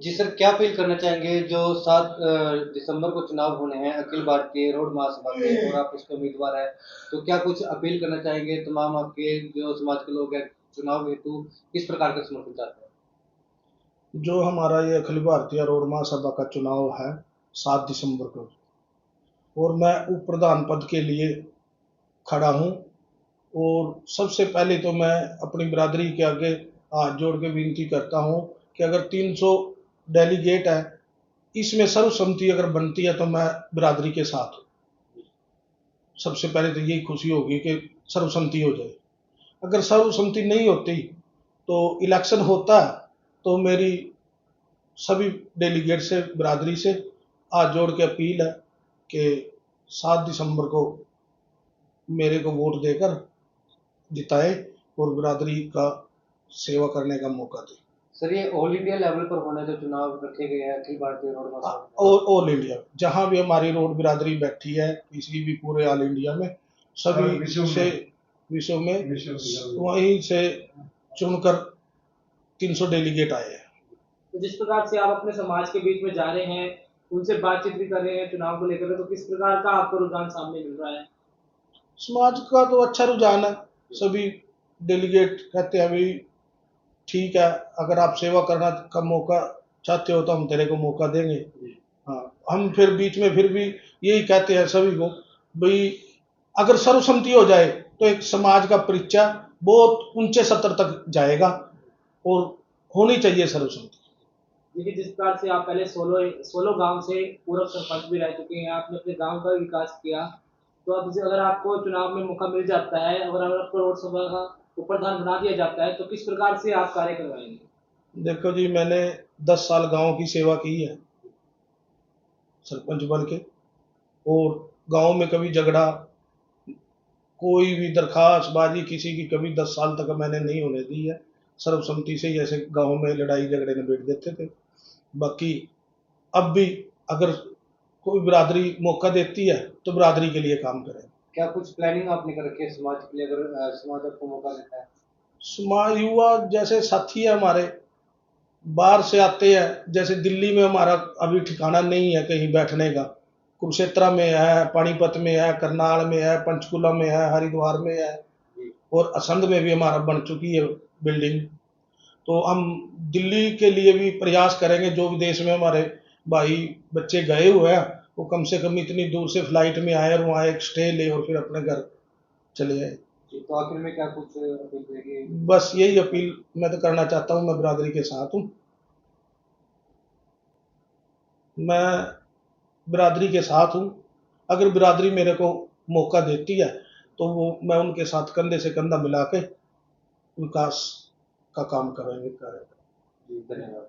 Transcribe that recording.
जी sir, क्या appeal करना चाहेंगे जो 7 दिसंबर को चुनाव होने हैं अखिल भारतीय रोड महासभा के और आप उसके उम्मीदवार हैं, तो क्या कुछ अपील करना चाहेंगे तमाम आपके जो समाज के लोग हैं, चुनाव हेतु किस प्रकार का समर्थन चाहते हैं? जो हमारा ये अखिल भारतीय रोड महासभा का चुनाव है 7 दिसंबर को, और मैं उप प्रधान पद के लिए खड़ा हूँ। और सबसे पहले तो मैं अपनी बिरादरी के आगे हाथ जोड़ के विनती करता हूँ कि अगर 300 डेलीगेट है, इसमें सर्वसम्मति अगर बनती है तो मैं बिरादरी के साथ हूँ। सबसे पहले तो यही खुशी होगी कि सर्वसम्मति हो जाए। अगर सर्वसम्मति नहीं होती तो इलेक्शन होता है, तो मेरी सभी डेलीगेट से, बिरादरी से हाथ जोड़ के अपील है कि 7 दिसंबर को मेरे को वोट देकर जिताए और बिरादरी का सेवा करने का मौका दें। सर, ये ऑल इंडिया लेवल पर होने जो चुनाव रखे गए हैं अखिल भारतीय रोड महासभा के और तहत? ऑल इंडिया, जहाँ भी हमारी रोड बिरादरी बैठी है, किसी भी पूरे ऑल इंडिया में, सभी से विश्व में वहीं से चुनकर 300 डेलीगेट आए हैं। तो जिस प्रकार से आप अपने समाज के बीच में जा रहे हैं, उनसे बातचीत भी कर रहे हैं चुनाव को लेकर, तो किस प्रकार का आपको रुझान सामने मिल रहा है? समाज का तो अच्छा रुझान है। सभी डेलीगेट कहते हैं भाई ठीक है, अगर आप सेवा करना का मौका चाहते हो तो हम तेरे को मौका देंगे। हाँ, हम फिर बीच में फिर भी यही कहते हैं सभी को भाई, अगर सर्वसम्मति हो जाए तो एक समाज का परिचय बहुत ऊंचे स्तर तक जाएगा, और होनी चाहिए सर्वसम्मति। देखिए, जिस प्रकार से आप पहले 16 गांव से पूर्व सरपंच भी रह चुके हैं, आपने अपने गांव का भी विकास किया, तो अब अगर आपको चुनाव में मौका मिल जाता है, अगर आपको रोड सभा का उपप्रधान बना दिया जाता है, तो किस प्रकार से आप कार्य करवाएंगे? देखो जी, मैंने 10 साल गांव की सेवा की है सरपंच बन के, और गांव में कभी झगड़ा, कोई भी दरखास्तबाजी किसी की कभी 10 साल तक मैंने नहीं होने दी है। सर्वसम्मति से ही ऐसे गांव में लड़ाई झगड़े निबेड़ देते थे। बाकी अब भी अगर कोई बिरादरी मौका देती है तो बिरादरी के लिए काम करें। क्या कुछ प्लानिंग आपने कर रखी है समाज के लिए अगर समाज आपको मौका देता है? समाज युवा जैसे साथी है हमारे, बाहर से आते हैं, जैसे दिल्ली में हमारा अभी ठिकाना नहीं है कहीं बैठने का। कुरुक्षेत्र में है, पानीपत में है, करनाल में है, पंचकुला में है, हरिद्वार में है, और असंध में भी हमारा बन चुकी है बिल्डिंग। तो हम दिल्ली के लिए भी प्रयास करेंगे। जो विदेश में हमारे भाई बच्चे गए हुए हैं, वो कम से कम इतनी दूर से फ्लाइट में आए और वहाँ एक स्टे ले और फिर अपने घर चले आए। जी, तो आखिर में क्या कुछ अपील करेंगे? बस यही अपील मैं तो करना चाहता हूँ। मैं बिरादरी के साथ हूँ। मैं बिरादरी के साथ हूँ। अगर बिरादरी मेरे को मौका देती है तो वो मैं उनके साथ कंधे से कंधा मिला के विकास का काम करेंगे। जी, धन्यवाद।